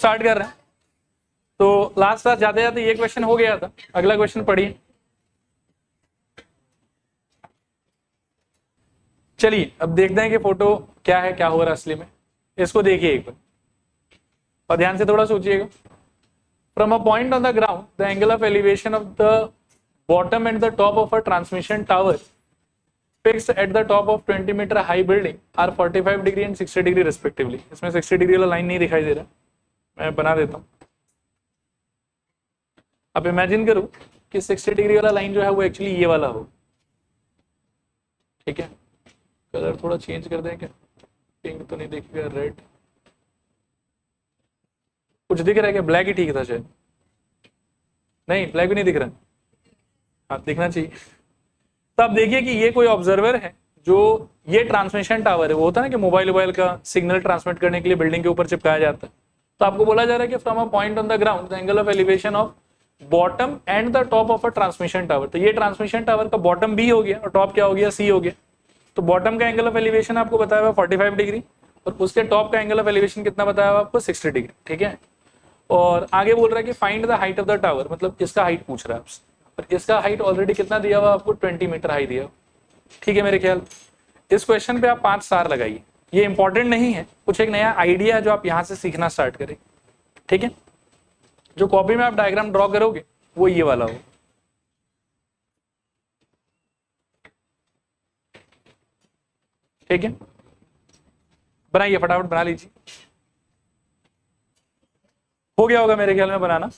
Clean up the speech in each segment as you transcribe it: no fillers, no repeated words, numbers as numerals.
Start कर रहे हैं। तो लास्ट क्लास जाते जाते ये क्वेश्चन हो गया था, अगला क्वेश्चन पढ़िए। चलिए अब देखते हैं कि फोटो क्या है, क्या हो रहा है असली में। इसको देखिए एक बार और ध्यान से थोड़ा सोचिएगा। From a point on the ground the angle of elevation of the bottom and the top of a transmission tower fixed at the top of 20 metre high building are 45 degree and 60 degree respectively. इसमें 60 degree वाला line नहीं दिखाई दे रहा, मैं बना देता हूं। आप इमेजिन करो कि 60 डिग्री वाला लाइन जो है वो एक्चुअली ये वाला हो, ठीक है। कलर थोड़ा चेंज कर दें क्या, पिंक तो नहीं दिखेगा, रेड कुछ दिख रहा है क्या? ब्लैक ही ठीक था शायद, नहीं ब्लैक भी नहीं दिख रहा, हाँ दिखना चाहिए। तो आप देखिए कि ये कोई ऑब्जर्वर है, जो ये ट्रांसमिशन टावर है, वो होता है ना कि मोबाइल का सिग्नल ट्रांसमिट करने के लिए बिल्डिंग के ऊपर चिपकाया जाता है। तो आपको बोला जा रहा है कि from a point on the ground the angle of elevation of bottom and the top of a transmission tower. तो ये ट्रांसमिशन टावर का बॉटम बी हो गया और टॉप क्या हो गया, सी हो गया। तो बॉटम का एंगल ऑफ एलिवेशन आपको बताया हुआ 45 डिग्री और उसके टॉप का एंगल ऑफ एलिवेशन कितना बताया हुआ आपको, 60 डिग्री, ठीक है। और आगे बोल रहा है कि find the height of the tower, मतलब इसका हाइट पूछ रहा है आपसे। इसका हाइट ऑलरेडी कितना दिया हुआ आपको, 20 मीटर हाइट दिया, ठीक है। मेरे ख्याल इस क्वेश्चन पे आप 5 स्टार लगाइए। ये इंपॉर्टेंट नहीं है, कुछ एक नया आइडिया है जो आप यहां से सीखना स्टार्ट करें, ठीक है। जो कॉपी में आप डायग्राम ड्रॉ करोगे वो ये वाला हो, ठीक है। बनाइए फटाफट, बना लीजिए, हो गया होगा मेरे ख्याल में बनाना।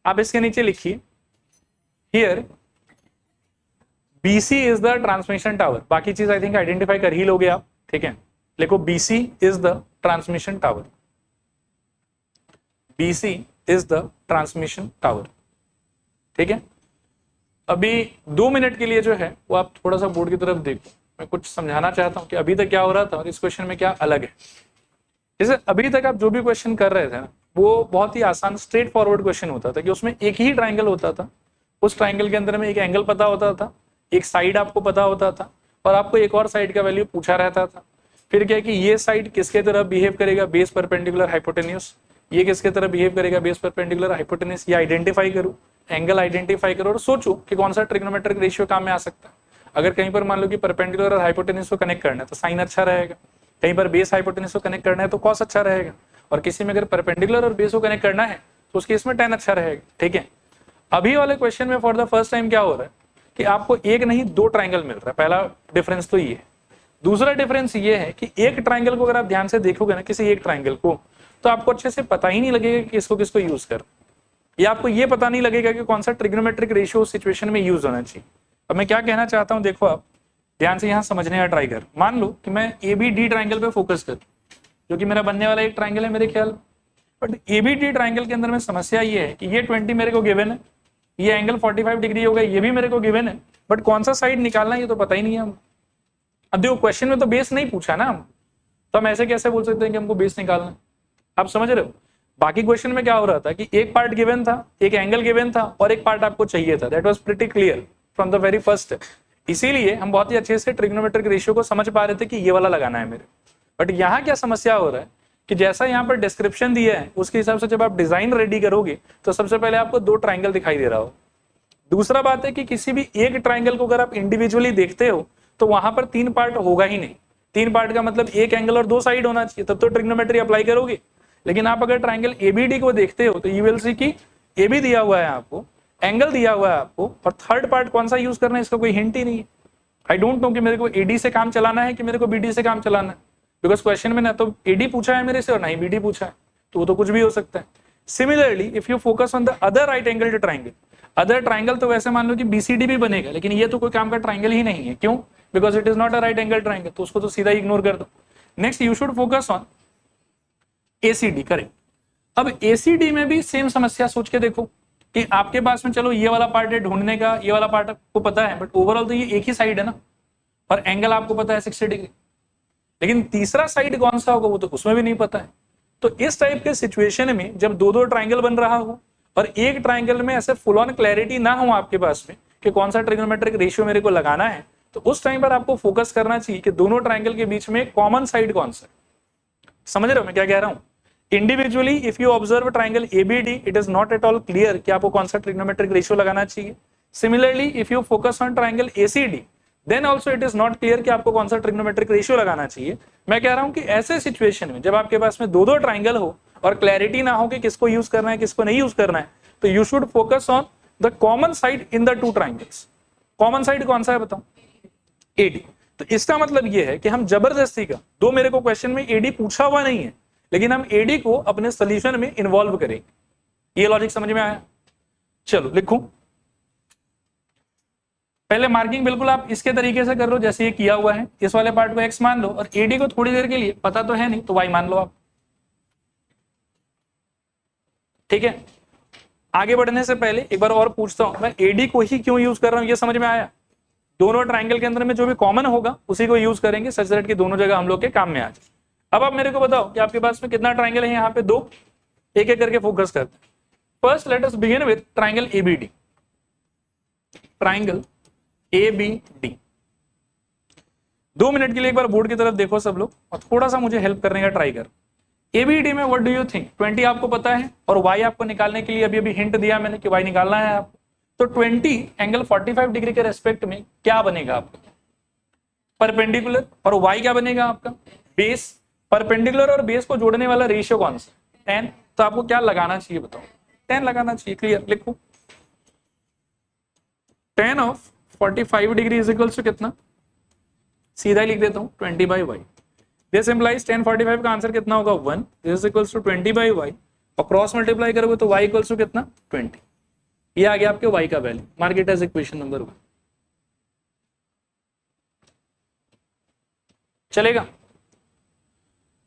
आप इसके नीचे लिखिए here BC is the transmission tower. बाकी चीज आई थिंक आइडेंटिफाई कर ही लोगे आप, ठीक है। लिखो BC is the transmission tower, BC is the transmission tower, ठीक है। अभी 2 मिनट के लिए जो है वो आप थोड़ा सा बोर्ड की तरफ देखो, मैं कुछ समझाना चाहता हूं कि अभी तक क्या हो रहा था और इस क्वेश्चन में क्या अलग है। जैसे अभी तक आप जो भी क्वेश्चन कर रहे थे ना, वो बहुत ही आसान स्ट्रेट फॉरवर्ड क्वेश्चन होता था कि उसमें एक ही ट्राइंगल होता था, उस ट्राइंगल के अंदर में एक एंगल पता होता था, एक साइड आपको पता होता था और आपको एक और साइड का वैल्यू पूछा रहता था। फिर क्या है कि ये साइड किसके तरह बिहेव करेगा, बेस परपेंडिकुलर हाइपोटेन्यूस, ये किसके तरह बिहेव करेगा, बेस परपेंडिकुलर हाइपोटेन्यूस। ये आइडेंटिफाई करो, एंगल आइडेंटिफाई करो और सोचो कि कौन सा ट्रिग्नोमेट्रिक रेशियो काम में आ सकता है। अगर कहीं पर मान लो कि परपेंडिकुलर और हाइपोटेन्यूस को कनेक्ट करना है तो साइन अच्छा रहेगा, कहीं पर बेस हाइपोटेन्यूस को कनेक्ट करना है तो कॉस अच्छा रहेगा, और किसी में अगर परपेंडिकुलर और बेस को कनेक्ट करना है तो उसके इसमें टेन अच्छा रहेगा, ठीक है। अभी वाले क्वेश्चन में फॉर द फर्स्ट टाइम क्या हो रहा है कि आपको एक नहीं 2 ट्राइंगल मिल रहा है। पहला डिफरेंस तो ये है। दूसरा डिफरेंस ये है कि एक ट्राइंगल को अगर आप ध्यान से देखोगे ना, किसी एक ट्राइंगल को, तो आपको अच्छे से पता ही नहीं लगेगा कि किसको किसको यूज कर, या आपको ये पता नहीं लगेगा कि कौन सा ट्रिग्नोमेट्रिक रेशियो उस सिचुएशन में यूज होना चाहिए। अब मैं क्या कहना चाहता हूं, देखो आप ध्यान से यहां समझने का ट्राई कर। मान लो कि मैं ABD ट्राइंगल पे फोकस कर, जो कि मेरा बनने वाला एक ट्राइंगल है मेरे ख्याल। बट ABD ट्राइंगल के अंदर में समस्या ये है कि ये 20 मेरे को गिवन है, ये एंगल 45 डिग्री होगा, ये भी मेरे को गिवन है, बट कौन सा साइड निकालना है ये तो पता ही नहीं है हम। अब देखो क्वेश्चन में तो बेस नहीं पूछा ना हम, तो हम ऐसे कैसे बोल सकते हैं कि हमको बेस निकालना है। आप समझ रहे हो? बाकी क्वेश्चन में क्या हो रहा था कि एक पार्ट गिवन था, एक एंगल गिवन था और एक पार्ट आपको चाहिए था। That was pretty clear from the very first. इसीलिए हम बहुत ही अच्छे से ट्रिग्नोमेट्रिक रेशियो को समझ पा रहे थे कि ये वाला लगाना है मेरे। बट यहाँ क्या समस्या हो रहा है कि जैसा यहाँ पर डिस्क्रिप्शन दिया है उसके हिसाब से जब आप डिजाइन रेडी करोगे तो सबसे पहले आपको 2 ट्राइंगल दिखाई दे रहा हो। दूसरा बात है कि किसी भी एक ट्राइंगल को अगर आप इंडिविजुअली देखते हो तो वहां पर 3 पार्ट होगा ही नहीं। 3 पार्ट का मतलब एक एंगल और 2 साइड होना चाहिए, तब तो ट्रिग्नोमेट्री अप्लाई करोगे। लेकिन आप अगर ट्राइंगल ABD को देखते हो तो यू विल सी कि AB दिया हुआ है आपको, एंगल दिया हुआ है आपको, और थर्ड पार्ट कौन सा यूज करना है इसका कोई हिंट ही नहीं है। आई डोंट नो कि मेरे को AD से काम चलाना है कि मेरे को BD से काम चलाना है, बिकॉज क्वेश्चन में ना तो AD पूछा है मेरे से और ना ही BD पूछा है, तो वो तो कुछ भी हो सकता है। Similarly if you focus on the other right angle triangle, other triangle तो वैसे मान लो कि BCD भी बनेगा, लेकिन ये तो कोई काम का ट्राइंगल ही नहीं है। क्यों? Because it is not a right angle triangle, तो उसको तो सीधा इग्नोर कर दो। Next you should focus on ACD, correct. अब ACD में भी सेम समस्या सोच के देखो कि आपके पास में चलो ये वाला पार्ट है ढूंढने का, ये वाला पार्ट आपको पता है, बट ओवरऑल तो ये एक ही साइड है ना, और एंगल आपको पता है 60 डिग्री, लेकिन तीसरा साइड कौन सा होगा वो तो उसमें भी नहीं पता है। तो इस टाइप के सिचुएशन में जब 2-2 ट्राइंगल बन रहा हो और एक ट्राइंगल में ऐसे फुल ऑन क्लैरिटी ना हो आपके पास में कि कौन सा ट्रिग्नोमेट्रिक रेशियो मेरे को लगाना है, तो उस टाइम पर आपको फोकस करना चाहिए कि दोनों ट्राइंगल के बीच में कॉमन साइड कौन सा है। समझ रहे हो मैं क्या कह रहा हूं? Individually if you observe triangle ABD it is not at all clear कि आपको कौन सा ट्रिग्नोमेट्रिक रेशियो लगाना चाहिए। Similarly if you focus on triangle ACD then also it is not clear कि आपको कौन सा ट्रिग्नोमेट्रिक रेशियो लगाना चाहिए। मैं कह रहा हूं कि ऐसे सिचुएशन में जब आपके पास में दो दो ट्राइंगल हो और क्लैरिटी ना हो कि किसको यूज करना है किसको नहीं यूज करना है, तो you should focus on the common side in the two triangles. Common side कौन सा है बताओ? एडी। तो इसका मतलब ये है कि हम जबरदस्ती का, दो मेरे को क्वेश्चन में एडी पूछा हुआ नहीं है, लेकिन हम एडी को अपने सोल्यूशन में इन्वॉल्व करेंगे। ये लॉजिक समझ में आया? चलो लिखूं। पहले मार्किंग बिल्कुल आप इसके तरीके से कर लो जैसे ये किया हुआ है, इस वाले पार्ट को एक्स मान लो और एडी को थोड़ी देर के लिए पता तो है नहीं तो वाई मान लो आप। ठीक है, आगे बढ़ने से पहले एक बार और पूछता हूं, मैं एडी को ही क्यों यूज कर रहा हूं ये समझ में आया? दोनों ट्राइंगल के अंदर में जो भी कॉमन होगा उसी को यूज करेंगे सच दैट कि दोनों जगह हम लोग के काम में आ जाए। अब आप मेरे को बताओ कि आपके पास में कितना ट्राइंगल है? यहाँ पे दो, एक एक करके फोकस करते हैं। First let us begin with triangle ABD. Triangle ABD, 2 minute के लिए एक बार बोर्ड की तरफ देखो सब लोग और थोड़ा सा मुझे हेल्प करने का ट्राई कर। एबीडी में व्हाट डू यू थिंक? 20 आपको पता है और वाई आपको निकालने के लिए अभी अभी हिंट दिया मैंने कि वाई निकालना है आपको। तो 20 एंगल 45 डिग्री के रेस्पेक्ट में क्या बनेगा आपका? परपेंडिकुलर। और वाई क्या बनेगा आपका? बेस। परपेंडिकुलर और बेस को जोड़ने वाला रेशियो कौन सा? 10। तो आपको क्या लगाना चाहिए बताओ? 10 लगाना चाहिए। क्लियर? लिखो। 10 of 45 degree is equals to कितना? सीधा ही लिख देता हूं 20 बाई वाई। दिस इंप्लाइज 10 45 का आंसर कितना होगा? 1। This is equals to 20 by Y और क्रॉस मल्टीप्लाई करोगे तो वाई इक्वल्स टू कितना? 20। ये आ गया आपके वाई का value. Mark it as equation number 1। चलेगा?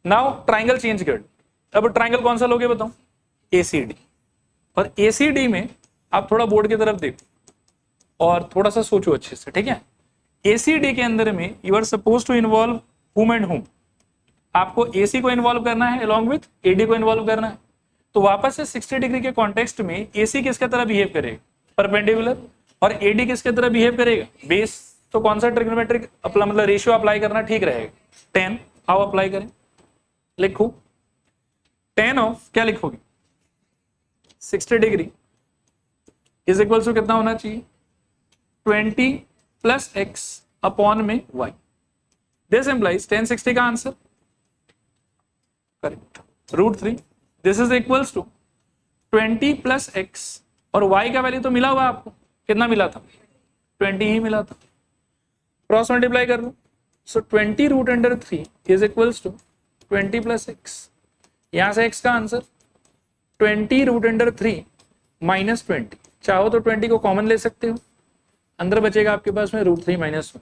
नाउ ट्राइंगल चेंज कर। अब ट्राइंगल कौन सा लोगे बताओ? एसीडी। और एसीडी में आप थोड़ा बोर्ड की तरफ देखो और थोड़ा सा सोचो अच्छे से। ठीक है, एसीडी के अंदर में you are suppose to involve whom and whom. आपको एसी को इन्वॉल्व करना है अलॉन्ग विथ एडी को इन्वॉल्व करना है। तो वापस से 60 डिग्री के कॉन्टेक्स्ट में एसी किसके तरह बिहेव करेगा? परपेंडिकुलर। और एडी किसके तरह बिहेव करेगा? बेस। तो कौन सा ट्रिग्नोमेट्रिक मतलब रेशियो अप्लाई करना ठीक रहेगा? 10। आओ अप्लाई करें। लिखो 10 ऑफ क्या लिखोगे? 60 डिग्री इज इक्वल टू कितना होना चाहिए? 20 प्लस एक्स अपॉन में वाई। दिस इंप्लाइज 10 60 का answer correct √3। This is equals to 20 plus X और y का वैल्यू तो मिला हुआ आपको। कितना मिला था? 20 ही मिला था। क्रॉस मल्टीप्लाई कर लो। So 20 √3 is equals to 20 plus X. यहां से x का आंसर 20 √3 माइनस 20। चाहो तो 20 को कॉमन ले सकते हो, अंदर बचेगा आपके पास में √3 माइनस 1।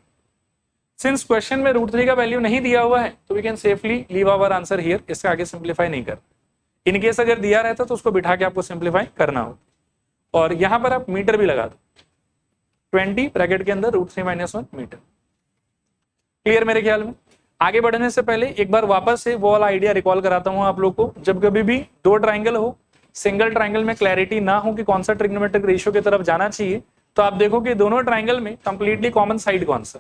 सिंस क्वेश्चन में √3 का वैल्यू नहीं दिया हुआ है तो we can safely leave our answer here. इससे आगे सिंप्लीफाई नहीं कर। इन केस अगर दिया रहता तो उसको बिठा के आपको सिंप्लीफाई करना हो। और यहां पर आप मीटर भी लगा दो, 20 ब्रैकेट के अंदर √3 माइनस 1 मीटर। क्लियर मेरे ख्याल में? आगे बढ़ने से पहले एक बार वापस से वो वाला आइडिया रिकॉल कराता हूं आप लोग को। जब कभी भी दो ट्राइंगल हो, सिंगल ट्राइंगल में क्लैरिटी ना हो कि कौन सा ट्रिग्नोमेट्रिक रेशियो की तरफ जाना चाहिए, तो आप देखो कि दोनों ट्राइंगल में कंप्लीटली कॉमन साइड कौन सा?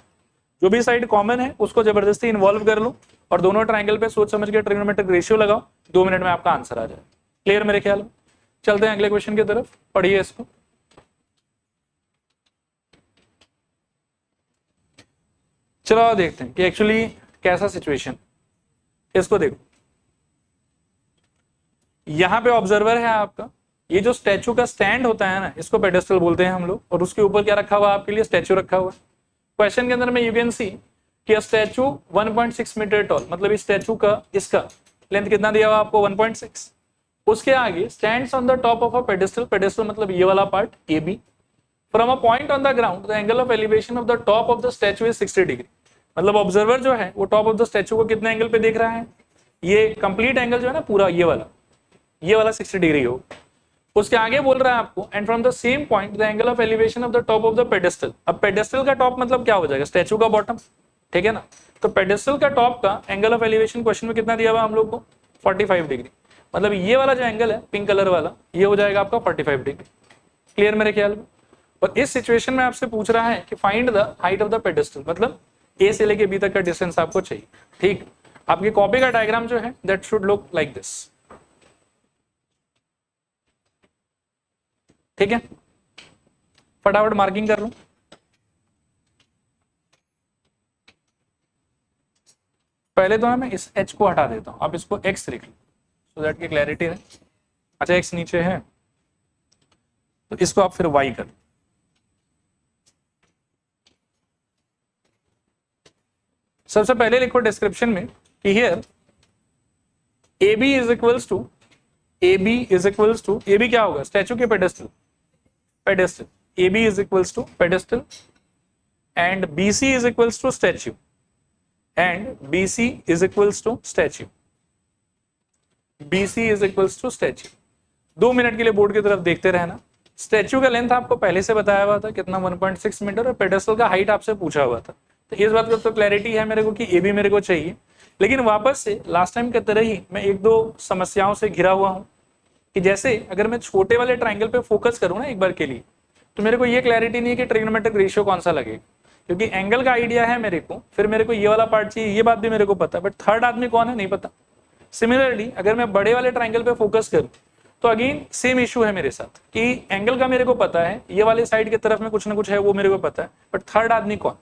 जो भी साइड कॉमन है उसको जबरदस्ती इन्वॉल्व कर लो और दोनों ट्राइंगल पे सोच समझ के ट्रिग्नोमेट्रिक रेशियो लगाओ। 2 मिनट में आपका आंसर आ जाए। क्लियर मेरे ख्याल में? चलते हैं अगले क्वेश्चन की तरफ। पढ़िए इसको। चलो देखते हैं कि एक्चुअली कैसा सिचुएशन। इसको देखो, यहां पे ऑब्जर्वर है आपका। ये जो स्टैचू का स्टैंड होता है ना, इसको पेडेस्टल बोलते हैं हम लोग। और उसके ऊपर क्या रखा हुआ आपके लिए? स्टैचू रखा हुआ है। क्वेश्चन के अंदर में यू कैन सी कि स्टैचू 1.6 मीटर टॉल, मतलब इस स्टैचू का इसका लेंथ कितना दिया हुआ आपको? 1.6। उसके आगे stands on the top of a pedestal. Pedestal मतलब ये वाला part A B. From a point on the ground the angle of elevation of the top of the statue is 60 degree. मतलब ऑब्जर्वर जो है वो टॉप ऑफ द स्टैचू को कितने angle पे देख रहा है? ये कंप्लीट एंगल जो है ना पूरा ये वाला 60 डिग्री हो। उसके आगे बोल रहा है आपको and from the same point the angle of elevation of the top of the pedestal. अब पेडेस्टल का टॉप मतलब क्या हो जाएगा? स्टैचू का बॉटम। ठीक है ना? तो पेडेस्टल का टॉप का एंगल ऑफ एलिवेशन क्वेश्चन में कितना दिया हुआ हम लोग को? 45 डिग्री। मतलब ये वाला जो एंगल है पिंक कलर वाला, ये हो जाएगा आपका 45 डिग्री। क्लियर मेरे ख्याल में? और इस सिचुएशन में आपसे पूछ रहा है कि find the height of the pedestal, मतलब ए से लेके बी तक का डिस्टेंस आपको चाहिए। ठीक, आपकी कॉपी का डायग्राम जो है that should look like this. ठीक है, फटाफट मार्किंग कर लूं। पहले तो मैं इस h को हटा देता हूं, आप इसको x लिख लो सो दैट की क्लैरिटी है। अच्छा x नीचे है तो इसको आप फिर y कर, सबसे पहले लिखो डिस्क्रिप्शन में कि here AB is equals to AB क्या होगा, स्टैचू के pedestal, AB is equals to pedestal and BC is equals to statue and BC is equals to statue, BC is equals to statue. 2 minute के लिए board की तरफ देखते रहना। Statue का लेंथ आपको पहले से बताया हुआ था कितना 1.6 मीटर और पेडेस्टल का हाइट आपसे पूछा हुआ था, तो इस बात का तो क्लैरिटी है मेरे को कि AB मेरे को चाहिए। लेकिन वापस से लास्ट टाइम की तरह ही मैं 1-2 समस्याओं से घिरा हुआ हूं कि जैसे अगर मैं छोटे वाले ट्राइंगल पे फोकस करूं ना एक बार के लिए, तो मेरे को ये क्लैरिटी नहीं है कि ट्रिग्नोमेट्रिक रेशियो कौन सा लगेगा, क्योंकि एंगल का आइडिया है मेरे को, फिर मेरे को ये वाला पार्ट चाहिए, ये बात भी मेरे को पता है, बट थर्ड आदमी कौन है नहीं पता। सिमिलरली अगर मैं बड़े वाले ट्राइंगल पे फोकस करूं तो अगेन सेम इशू है मेरे साथ कि एंगल का मेरे को पता है, ये वाले साइड की तरफ में कुछ ना कुछ है वो मेरे को पता है, बट थर्ड आदमी कौन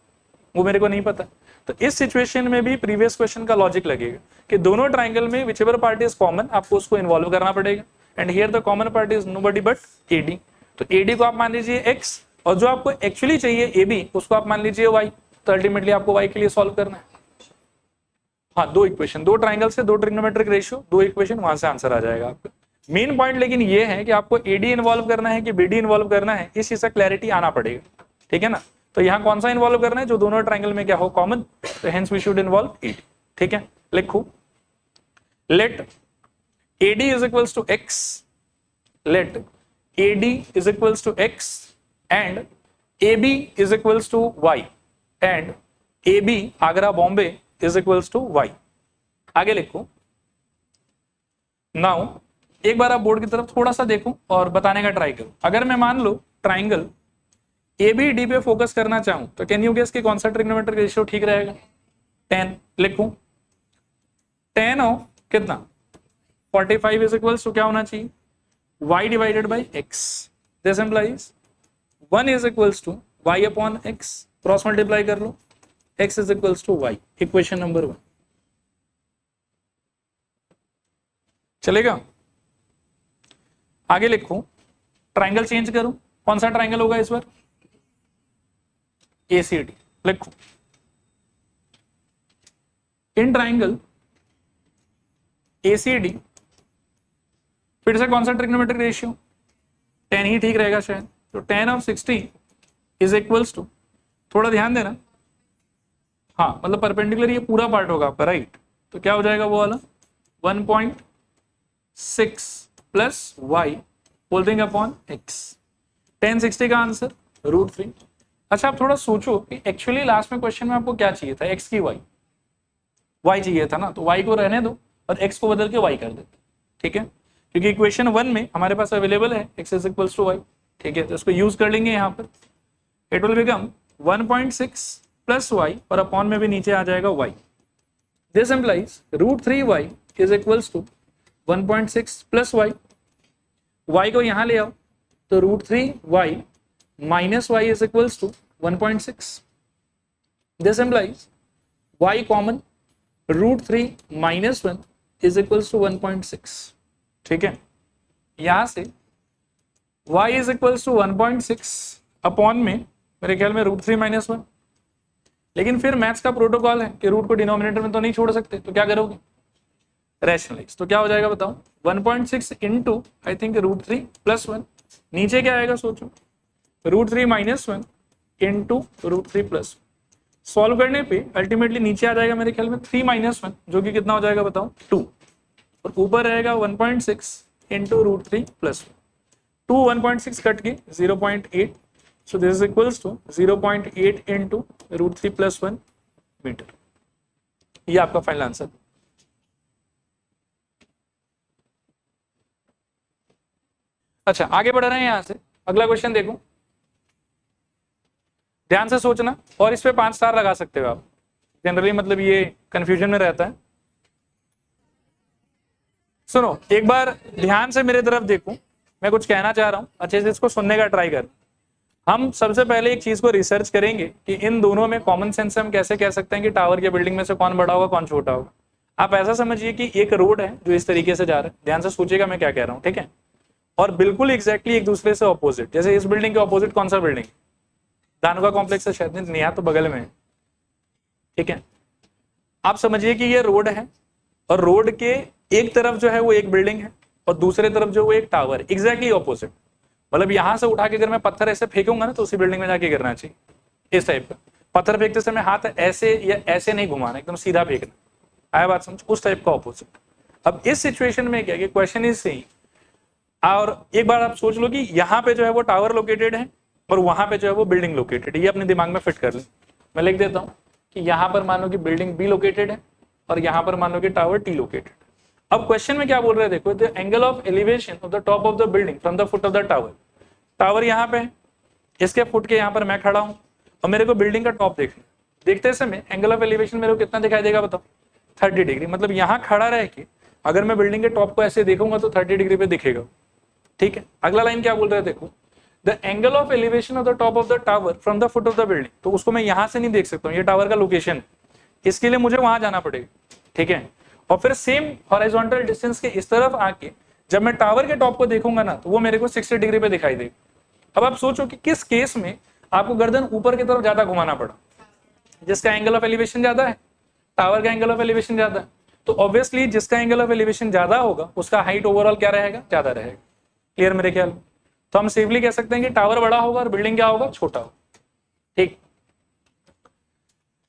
वो मेरे को नहीं पता। तो इस सिचुएशन में भी प्रीवियस क्वेश्चन का लॉजिक लगेगा कि दोनों ट्राइंगल में विचएवर पार्ट इज कॉमन, आपको उसको इन्वॉल्व करना पड़ेगा and here the common part is nobody but AD। तो AD को आप मान लीजिए x और जो आपको एक्चुअली चाहिए AB उसको आप मान लीजिए y। तो अल्टीमेटली आपको y के लिए सॉल्व करना है। हाँ, 2 इक्वेशन, 2 ट्राइंगल से 2 ट्रिग्नोमेट्रिक रेशियो, 2 इक्वेशन, वहां से आंसर आ जाएगा आपका। मेन पॉइंट लेकिन ये है कि आपको AD इन्वॉल्व करना है कि BD इन्वॉल्व करना है, इस चीज का क्लैरिटी आना पड़ेगा, ठीक है ना। तो यहाँ कौन सा इन्वॉल्व करना है, जो दोनों ट्राइंगल में क्या हो कॉमन, तो hence we should involve AD, ठीक है। लिखो let AD is equals to x, let AD is equals to x and AB is equals to y and AB Agra Bombay is equals to y। आगे लिखो। Now एक बार आप board की तरफ थोड़ा सा देखो और बताने का ट्राई करो। अगर मैं मान लो ट्राइंगल ABD पे फोकस करना चाहूं तो कैन यू गेस कि कौन सा ट्रिग्नोमेट्रिक रेशियो ठीक रहेगा, 10। लिखूं tan ऑफ कितना 45 इज इक्वल्स टू क्या होना चाहिए, y divided by x। This implies 1 is equals to y upon x, cross multiply कर लो, x is equals to y, equation number 1। चलेगा। आगे लिखो ट्राइंगल चेंज करूं, कौन सा ट्राइंगल होगा इस बार, ACD। लिखो इन ट्राइंगल ACD फिर से कौन सा ट्रिग्नोमेट्रिक रेशियो, 10 ही ठीक रहेगा शायद। तो tan of 60 is equals to, थोड़ा ध्यान देना, हाँ मतलब परपेंडिकुलर ये पूरा पार्ट होगा आपका, राइट। तो क्या हो जाएगा वो वाला 1.6 plus y whole thing upon x। tan 60 का आंसर √3। अच्छा आप थोड़ा सोचो कि एक्चुअली लास्ट में क्वेश्चन में आपको क्या चाहिए था, x की y चाहिए था ना, तो y को रहने दो और x को बदल के y कर देते, ठीक है, क्योंकि इक्वेशन 1 में हमारे पास अवेलेबल है x is equals to y, ठीक है। तो इसको यूज कर लेंगे यहाँ पर, it will become 1.6 plus y और अपॉन में भी नीचे आ जाएगा y। This implies √3y is equals to 1.6 plus y को यहाँ ले आओ तो √3y minus y is equals to 1.6। This implies y common √3 minus 1 is equals to 1.6, ठीक है। यहां से y is equals to 1.6 upon में मेरे ख्याल में √3 माइनस 1, लेकिन फिर मैथ्स का प्रोटोकॉल है कि रूट को डिनोमिनेटर में तो नहीं छोड़ सकते, तो क्या करोगे, रैशनलाइज। तो क्या हो जाएगा बताओ, 1.6 इंटू आई थिंक √3 प्लस 1, नीचे क्या आएगा सोचो, √3 माइनस 1 इंटू √3 प्लस। सॉल्व करने पे अल्टीमेटली नीचे आ जाएगा मेरे ख्याल में 3 माइनस 1 जो कि कितना हो जाएगा बताओ 2, और ऊपर रहेगा 1.6 इंटू √3 प्लस 2, 1.6 कट के 0.8, so this is equals to 0.8 into √3 plus 1 metre. ये आपका फाइनल आंसर। अच्छा आगे बढ़ रहे हैं यहां से, अगला क्वेश्चन देखो, ध्यान से सोचना और इस पे 5 स्टार लगा सकते हो आप, जनरली मतलब ये कंफ्यूजन में रहता है। सुनो एक बार ध्यान से मेरे तरफ देखो, मैं कुछ कहना चाह रहा हूँ, अच्छे से इसको सुनने का ट्राई कर। हम सबसे पहले एक चीज को रिसर्च करेंगे कि इन दोनों में कॉमन सेंस से हम कैसे कह सकते हैं कि टावर के बिल्डिंग में से कौन बड़ा होगा कौन छोटा होगा। आप ऐसा समझिए कि एक रोड है जो इस तरीके से जा रहा है, ध्यान से सोचिएगा मैं क्या कह रहा हूँ, ठीक है, और बिल्कुल एग्जैक्टली एक दूसरे से ऑपोजिट। जैसे इस बिल्डिंग के ऑपोजिट कौन सा बिल्डिंग, धानुका कॉम्प्लेक्स है शायद, नेहा तो बगल में है, ठीक है। आप समझिए कि ये रोड है और रोड के एक तरफ जो है वो एक बिल्डिंग है और दूसरे तरफ जो वो एक टावर है, एग्जैक्टली ऑपोजिट। मतलब यहां से उठा के अगर मैं पत्थर ऐसे फेंकूंगा ना तो उसी बिल्डिंग में जाके गिरना चाहिए, इस टाइप का। पत्थर फेंकते समय हाथ ऐसे या ऐसे नहीं घुमाना, एकदम सीधा फेंकना, आया बात समझ, उस टाइप का ऑपोजिट। अब इस सिचुएशन में क्या, क्वेश्चन इज सेइंग, और एक बार आप सोच लो कि यहाँ पे जो है वो टावर लोकेटेड है और वहां पे जो है वो बिल्डिंग लोकेटेड है, ये अपने दिमाग में फिट कर ले। मैं लिख देता हूँ कि यहाँ पर मानो कि बिल्डिंग बी लोकेटेड है और यहाँ पर मानो कि टावर टी लोकेटेड। अब क्वेश्चन में क्या बोल रहे हैं, देखो, the angle of elevation of the top of the building from the foot of the tower. Tower यहाँ पे है, इसके फुट के यहाँ पर मैं खड़ा हूँ और मेरे को बिल्डिंग का टॉप देखना। देखते समय एंगल ऑफ एलिवेशन मेरे को कितना दिखाई देगा बताओ, 30 डिग्री। मतलब यहाँ खड़ा रह के अगर मैं बिल्डिंग के टॉप को ऐसे देखूंगा तो 30 डिग्री पे दिखेगा, ठीक है। अगला लाइन क्या बोल रहे हैं, देखो, the angle of elevation of the top of the tower from the foot of the building. तो उसको मैं यहां से नहीं देख सकता हूँ, ये टावर का लोकेशन है, इसके लिए मुझे वहां जाना पड़ेगा, ठीक है। और फिर सेम हॉरिजॉन्टल डिस्टेंस के इस तरफ आके जब मैं टावर के टॉप को देखूंगा ना तो वो मेरे को 60 डिग्री पे दिखाई देगा। अब आप सोचो कि किस केस में आपको गर्दन ऊपर की तरफ ज्यादा घुमाना पड़ा, जिसका एंगल ऑफ एलिवेशन ज्यादा है, टावर का एंगल ऑफ एलिवेशन ज्यादा है, तो ऑब्वियसली जिसका एंगल ऑफ एलिवेशन ज्यादा होगा उसका हाइट ओवरऑल क्या रहेगा, ज्यादा रहेगा। क्लियर मेरे ख्याल में? तो हम सेफली कह सकते हैं कि टावर बड़ा होगा और बिल्डिंग क्या होगा, छोटा होगा, ठीक।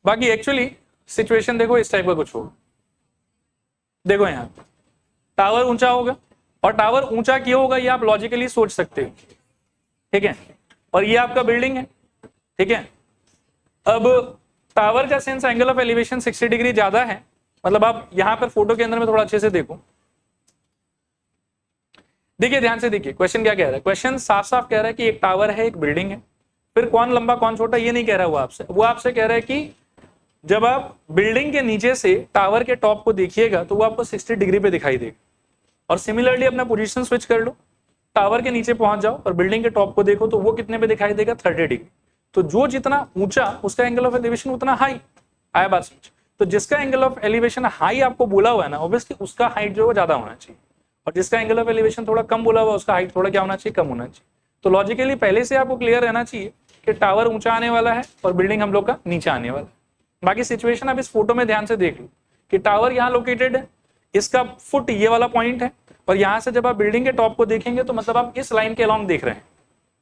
बाकी एक्चुअली सिचुएशन देखो इस टाइप का कुछ होगा। देखो यहाँ टावर ऊंचा होगा और टावर ऊंचा क्यों होगा ये आप लॉजिकली सोच सकते हो, ठीक है। और ये आपका बिल्डिंग है, ठीक है। अब टावर का sense angle of elevation 60 degree ज्यादा है, मतलब आप यहां पर फोटो के अंदर में थोड़ा अच्छे से देखो, देखिए ध्यान से देखिए क्वेश्चन क्या कह रहा है। क्वेश्चन साफ साफ कह रहा है कि एक टावर है, एक बिल्डिंग है, फिर कौन लंबा कौन छोटा ये नहीं कह रहा वो आपसे कह रहा है कि जब आप बिल्डिंग के नीचे से टावर के टॉप को देखिएगा तो वो आपको 60 डिग्री पे दिखाई देगा। और सिमिलरली अपना पोजीशन स्विच कर लो, टावर के नीचे पहुंच जाओ और बिल्डिंग के टॉप को देखो तो वो कितने पे दिखाई देगा, 30 डिग्री। तो जो जितना ऊंचा उसका एंगल ऑफ एलिवेशन उतना हाई, आया बात समझ। तो जिसका एंगल ऑफ एलिवेशन हाई आपको बोला हुआ है ना, ऑब्वियसली उसका हाइट जो है ज्यादा होना चाहिए, और जिसका एंगल ऑफ एलिवेशन थोड़ा कम बोला हुआ उसका हाइट थोड़ा क्या होना चाहिए, कम होना चाहिए। तो लॉजिकली पहले से आपको क्लियर रहना चाहिए कि टावर ऊंचा आने वाला है और बिल्डिंग हम लोग का नीचे आने वाला है। बाकी सिचुएशन आप इस फोटो में ध्यान से देख लो कि टावर यहाँ लोकेटेड है, इसका फुट ये वाला पॉइंट है, और यहां से जब आप बिल्डिंग के टॉप को देखेंगे तो मतलब आप इस लाइन के अलॉन्ग देख रहे हैं,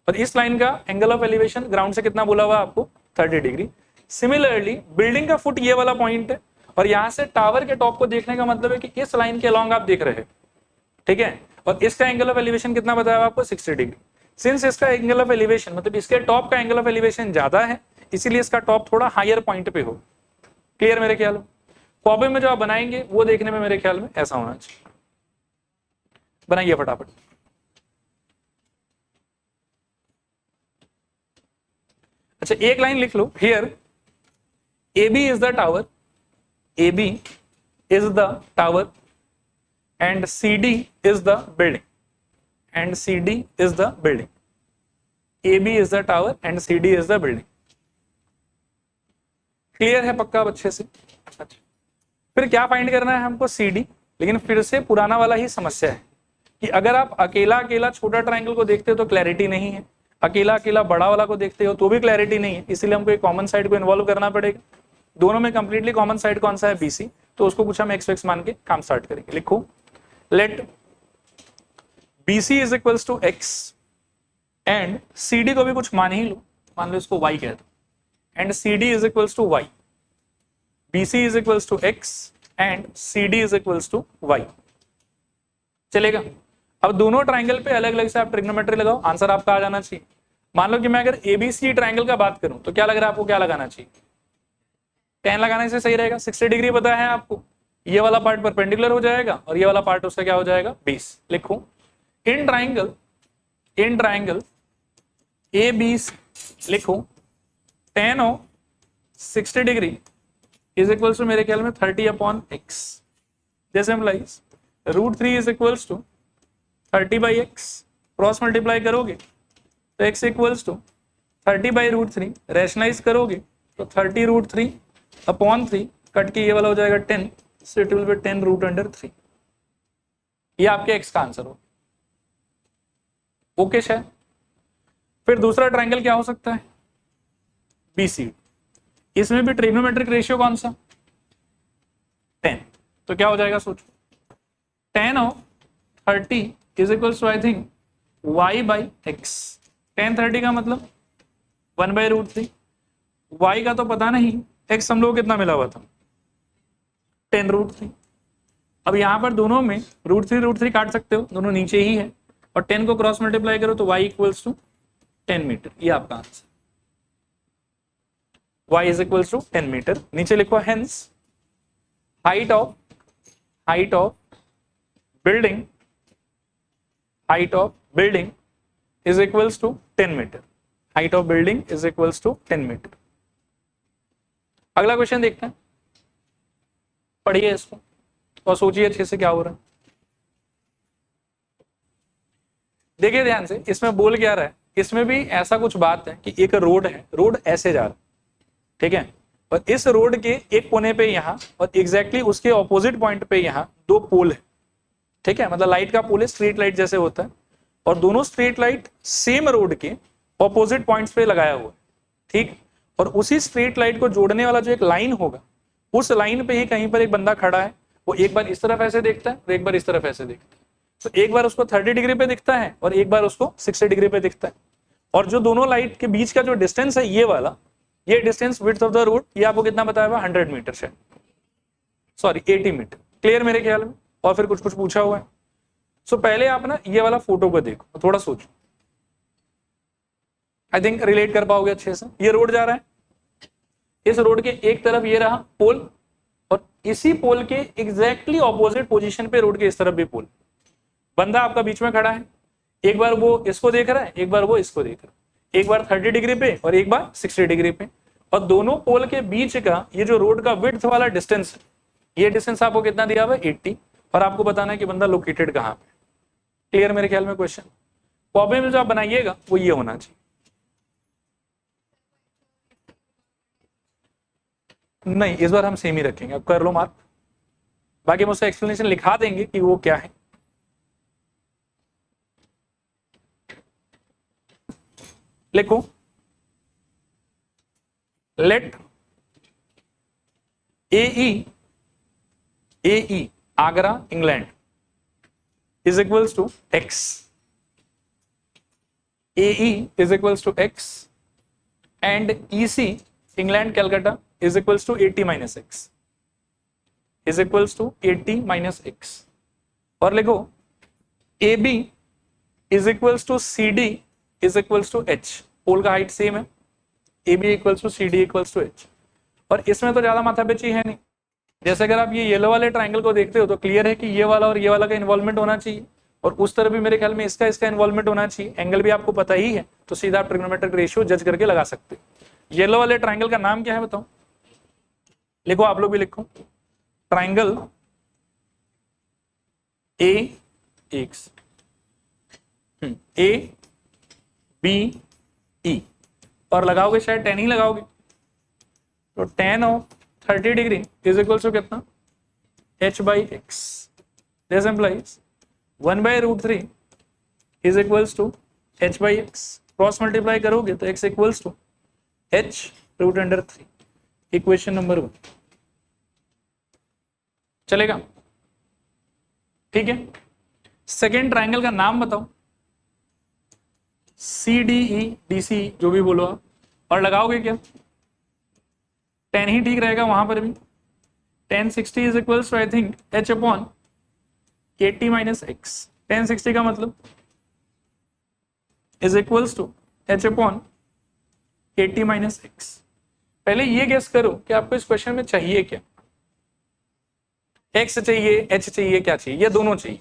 और इस लाइन का एंगल ऑफ एलिवेशन ग्राउंड से कितना बोला हुआ आपको, 30 डिग्री। सिमिलरली बिल्डिंग का फुट ये वाला पॉइंट है और यहां से टावर के टॉप को देखने का मतलब है कि इस लाइन के अलॉन्ग आप देख रहे हैं, ठीक है। और इसका एंगल ऑफ एलिवेशन कितना बताया आपको, 60 डिग्री। सिंस इसका एंगल ऑफ एलिवेशन मतलब इसके टॉप का एंगल ऑफ एलिवेशन ज्यादा है, इसीलिए इसका टॉप थोड़ा हायर पॉइंट पे हो। क्लियर मेरे ख्याल में? कॉपी में जो आप बनाएंगे वो देखने में मेरे ख्याल में ऐसा होना चाहिए। बनाइए फटाफट। अच्छा एक लाइन लिख लो, here AB is the tower, AB is the tower and CD is the building, and CD is the building. AB is the tower and CD is the building. Clear है पक्का अच्छे से? अच्छा फिर क्या फाइंड करना है हमको, CD। लेकिन फिर से पुराना वाला ही समस्या है कि अगर आप अकेला अकेला छोटा ट्रायंगल को देखते हो तो क्लैरिटी नहीं है, अकेला अकेला बड़ा वाला को देखते हो तो भी क्लैरिटी नहीं है, इसीलिए हमको एक कॉमन साइड को इन्वॉल्व करना पड़ेगा। दोनों में कंप्लीटली कॉमन साइड कौन सा है, BC, तो उसको कुछ हम x मान के काम स्टार्ट करेंगे। लिखो let BC is equals to x and CD को भी कुछ मान ही लो, मान लो इसको y कह दो, and CD is equals to y, BC is equals to x and CD is equals to y। चलेगा? अब दोनों ट्राइंगल पे अलग अलग से आप ट्रिग्नोमेट्री लगाओ, आंसर आपका आ जाना चाहिए। मान लो कि मैं अगर ABC ट्राइंगल का बात करूं तो क्या लग रहा है आपको, क्या लगाना चाहिए, 10 लगाने से सही रहेगा। 60 डिग्री पता है आपको, ये वाला पार्ट परपेंडिकुलर हो जाएगा और ये वाला पार्ट उसका क्या हो जाएगा, 20। लिखो इन ट्राइंगल ABC, लिखो tan of 60 degree is equals to मेरे ख्याल में 30/x, this implies √3 is equals to 30/x। Cross multiply करोगे तो x इक्वल्स टू 30/√3, रैशनलाइज करोगे तो 30√3/3, कट के ये वाला हो जाएगा 10, सो इट विल बी 10√3। ये आपके x का आंसर हो। ओके शायद। फिर दूसरा ट्रायंगल क्या हो सकता है, BC। इसमें भी ट्रिग्नोमेट्रिक रेशियो कौन सा, 10। तो क्या हो जाएगा सोचो, tan of 30 is equals to I think y/x। tan 30 का मतलब 1/√3, y का तो पता नहीं, x हम लोग कितना मिला हुआ था 10√3। अब यहां पर दोनों में √3 काट सकते हो, दोनों नीचे ही है, और 10 को क्रॉस मल्टीप्लाई करो तो y इक्वल्स टू 10 मीटर। ये आपका answer, y is equals to 10 metre. नीचे लिखो hence height of building is equals to 10 metre. Height of building is equals to 10 metre. अगला क्वेश्चन देखते हैं, पढ़िए इसको और सोचिए अच्छे से क्या हो रहा है। देखिए ध्यान से, इसमें बोल क्या रहा है, इसमें भी ऐसा कुछ बात है कि एक रोड है, रोड ऐसे जा रहा है, ठीक है, और इस रोड के एक कोने पे यहाँ और एग्जैक्टली उसके ऑपोजिट पॉइंट पे यहाँ दो पोल है, ठीक है, मतलब लाइट का पोल है, स्ट्रीट लाइट जैसे होता है, और दोनों स्ट्रीट लाइट सेम रोड के ऑपोजिट पॉइंट्स पे लगाया हुआ है, ठीक। और उसी स्ट्रीट लाइट को जोड़ने वाला जो एक लाइन होगा, उस लाइन पे ही कहीं पर एक बंदा खड़ा है, वो एक बार इस तरफ ऐसे देखता है और एक बार इस तरफ ऐसे देखता है। तो एक बार उसको 30 डिग्री पे दिखता है और एक बार उसको 60 डिग्री पे दिखता है। और जो दोनों लाइट के बीच का जो डिस्टेंस है ये वाला, ये distance width of the road, ये आपको कितना बताया हुआ, 100 मीटर है, सॉरी 80 मीटर। क्लियर मेरे ख्याल में। और फिर कुछ कुछ पूछा हुआ है। सो पहले आप ना ये वाला फोटो को देखो, थोड़ा सोचो, आई थिंक रिलेट कर पाओगे अच्छे से। ये रोड जा रहा है, इस रोड के एक तरफ ये रहा पोल, और इसी पोल के एग्जैक्टली ऑपोजिट पोजीशन पे रोड के इस तरफ भी पोल। बंदा आपका बीच में खड़ा है, एक बार वो इसको देख रहा है, एक बार वो इसको देख रहा है, एक बार 30 डिग्री पे और एक बार 60 डिग्री पे, और दोनों पोल के बीच का ये जो रोड का विड्थ वाला डिस्टेंस है, ये डिस्टेंस आपको कितना दिया हुआ है, 80, और आपको बताना है कि बंदा लोकेटेड कहाँ पे। क्लियर मेरे ख्याल में क्वेश्चन। प्रॉब्लम जो आप बनाइएगा वो ये होना चाहिए। नहीं, इस बार हम सेम ही रखेंगे, अब कर लो मार्क, बाकी हम उसका एक्सप्लेनेशन लिखा देंगे कि वो क्या है। लिखो, let AE Agra England is equals to x, AE is equals to x and EC England Calcutta is equals to 80 minus x, is equals to 80 minus x। और लिखो AB is equals to CD is equals to h। पोल का height same है, AB equals to CD equals to h। और इसमें तो ज्यादा माथापेची है नहीं। जैसे अगर आप ये येलो वाले ट्रायंगल को देखते हो तो क्लियर है कि ये वाला और ये वाला का इन्वॉल्वमेंट होना चाहिए, और उस तरह भी मेरे ख्याल में इसका इन्वॉल्वमेंट होना चाहिए। एंगल भी आपको पता ही है, तो सीधा आप ट्रिग्नोमेट्रिक रेशियो जज करके लगा सकते हो। येलो वाले ट्रायंगल का नाम क्या है बताओ, लिखो, आप लोग भी लिखो, ट्राइंगल AX ABE, और लगाओगे शायद 10 ही लगाओगे, तो tan of 30 degree is equal to कितना, h/x। This implies 1/√3 is equals to h/x। Cross multiply करोगे तो x equals to h√3। Equation number 1 चलेगा, ठीक है। सेकेंड ट्राइंगल का नाम बताओ, CDE DC जो भी बोलो आप, और लगाओगे क्या, 10 ही ठीक रहेगा वहां पर भी। tan 60 is equals to I think h/80 minus x। tan 60 का मतलब is equals to h/80 minus x। पहले ये गेस करो कि आपको इस क्वेश्चन में चाहिए क्या, x चाहिए, h चाहिए, क्या चाहिए, ये दोनों चाहिए।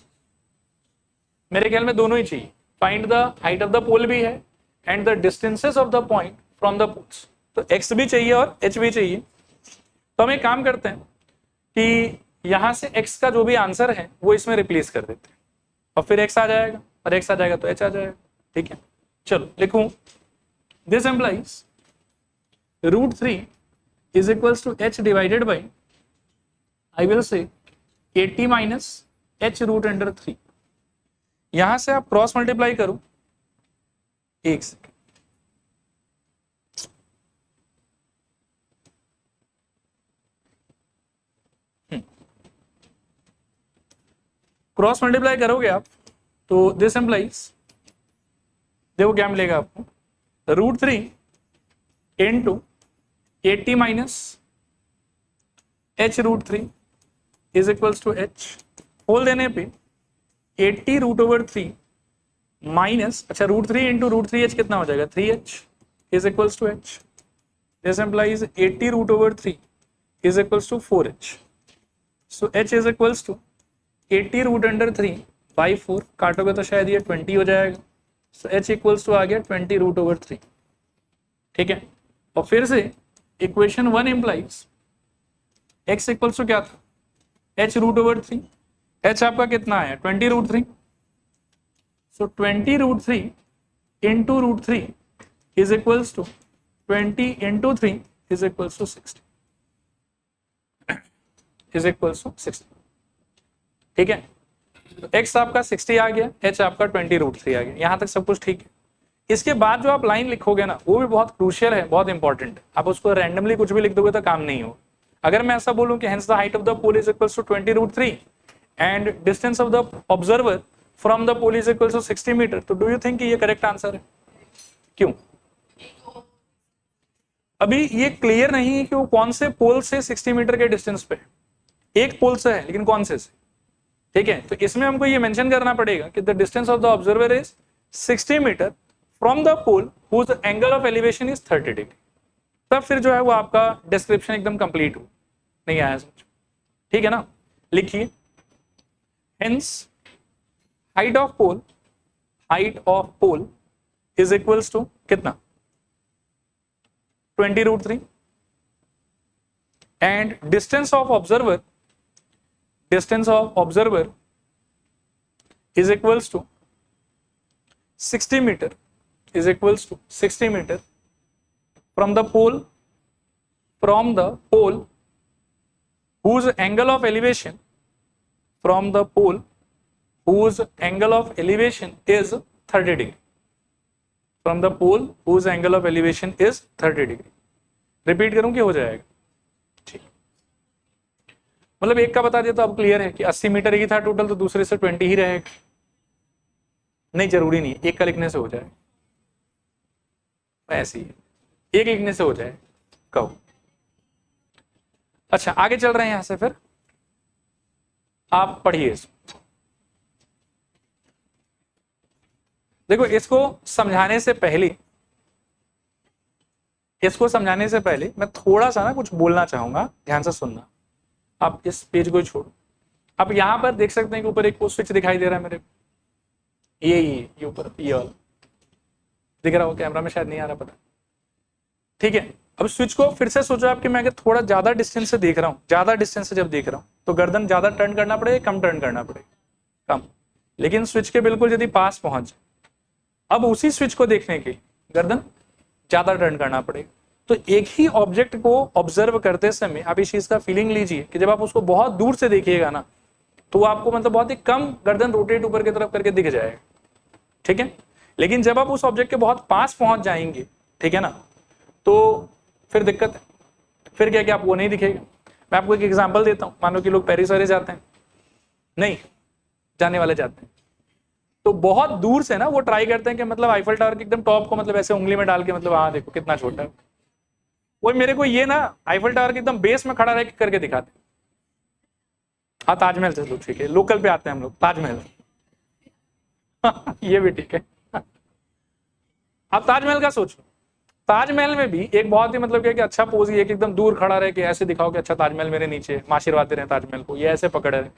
मेरे ख्याल में दोनों ही चाहिए। Find the height of the pole भी है and the distances of the point from the poles, तो x भी चाहिए और h भी चाहिए। तो हम एक काम करते हैं कि यहां से x का जो भी आंसर है वो इसमें रिप्लेस कर देते हैं, और फिर x आ जाएगा। और x आ जाएगा तो h आ जाएगा। ठीक है, चलो लिखूं, this implies √3 is equals to h divided by, I will say 80 minus h √3। यहां से आप क्रॉस मल्टीप्लाई करो, एक सेकेंड, क्रॉस मल्टीप्लाई करोगे आप तो दिस एम्प्लाइज, देखो क्या मिलेगा आपको, √3 into 80 minus h √3 is equals to h, whole देने पे 80 √3 माइनस, अच्छा √3 इंटू √3h कितना हो जाएगा, 3h is equals to h। This implies 80 √3 is equals to 4h, so h is equals to 80 √3 by 4, काटोगे तो शायद ये 20 हो जाएगा, सो h इक्वल्स टू आ गया 20 √3। ठीक है, और फिर से equation 1 implies x equals to क्या था, h √3, h आपका कितना आया 20 √3, so 20 √3 into √3 is equals to 20 into 3 is equals to 60, is equals to 60। ठीक है, तो x आपका 60 आ गया, h आपका 20 √3 आ गया, यहां तक सब कुछ ठीक है। इसके बाद जो आप लाइन लिखोगे ना वो भी बहुत क्रूशियल है, बहुत इंपॉर्टेंट है, आप उसको रैंडमली कुछ भी लिख दोगे तो काम नहीं होगा। अगर मैं ऐसा बोलूं कि hence the height of the pole is equals to 20 √3 and distance of the observer from the pole is equals to 60 metre, तो डू यू थिंक ये करेक्ट आंसर है? क्यों? अभी ये क्लियर नहीं है कि वो कौन से पोल से 60 मीटर के डिस्टेंस पे, एक पोल से है लेकिन कौन से? ठीक है, तो इसमें हमको ये मेंशन करना पड़ेगा कि the distance of the observer is 60 metre from the pole whose angle of elevation is 30 degree. तब फिर जो है वो आपका डिस्क्रिप्शन एकदम कंप्लीट हो, नहीं आया समझ? ठीक है ना, लिखिए, hence height of pole is equals to कितना, 20 √3 and distance of observer is equals to 60 meter, is equals to 60 meter from the pole whose angle of elevation is 30 degree, from the pole whose angle of elevation is 30 degree। Repeat करूं कि हो जाएगा? ठीक, मतलब एक का बता दिया तो अब क्लियर है कि 80 मीटर ही था टोटल, तो दूसरे से 20 ही रहेगा। नहीं, जरूरी नहीं, एक का लिखने से हो जाए, ऐसे ही एक लिखने से हो जाए, कहो। अच्छा, आगे चल रहे हैं यहां से, फिर आप पढ़िए इसको। देखो, इसको समझाने से पहले मैं थोड़ा सा ना कुछ बोलना चाहूंगा, ध्यान से सुनना। आप इस पेज को छोड़ो, आप यहां पर देख सकते हैं कि ऊपर एक स्विच दिखाई दे रहा है मेरे को, ये ऊपर ये वाला दिख रहा हो, कैमरा में शायद नहीं आ रहा, पता। ठीक है, अब स्विच को फिर से सोचो आप कि मैं अगर थोड़ा ज्यादा डिस्टेंस से देख रहा हूं, ज्यादा डिस्टेंस से जब देख रहा हूं तो गर्दन ज्यादा टर्न करना पड़ेगा, कम टर्न करना पड़ेगा? कम। लेकिन स्विच के बिल्कुल यदि पास पहुंच जाए, अब उसी स्विच को देखने के लिए गर्दन ज्यादा टर्न करना पड़ेगा। तो एक ही ऑब्जेक्ट को ऑब्जर्व करते समय आप इस चीज का फीलिंग लीजिए कि जब आप उसको बहुत दूर से देखिएगा ना तो आपको मतलब बहुत ही कम गर्दन रोटेट ऊपर की तरफ करके दिख जाएगा। ठीक है, लेकिन जब आप उस ऑब्जेक्ट के बहुत पास पहुंच जाएंगे, ठीक है ना, तो फिर दिक्कत है, फिर क्या कि आप वो नहीं दिखेगा। मैं आपको एक एग्जांपल देता हूं, मानो कि लोग पेरिस वैरिस जाते हैं, नहीं जाने वाले जाते हैं, तो बहुत दूर से ना वो ट्राई करते हैं कि मतलब आईफल टावर के एकदम टॉप को मतलब ऐसे उंगली में डाल के मतलब हाँ देखो कितना छोटा है। वो मेरे को ये ना आईफल टावर के एकदम बेस में खड़ा रह के करके दिखाते। हाँ, ताजमहल चलो ठीक है, लोकल पे आते हैं हम लोग, ताजमहल ये भी ठीक है। आप ताजमहल का सोचो, ताजमहल में भी एक बहुत ही मतलब क्या कि अच्छा पोज ही है कि एकदम दूर खड़ा रह के ऐसे दिखाओ कि अच्छा ताजमहल मेरे नीचे, आशीर्वाद दे रहे हैं ताजमहल को, ये ऐसे पकड़ रहे,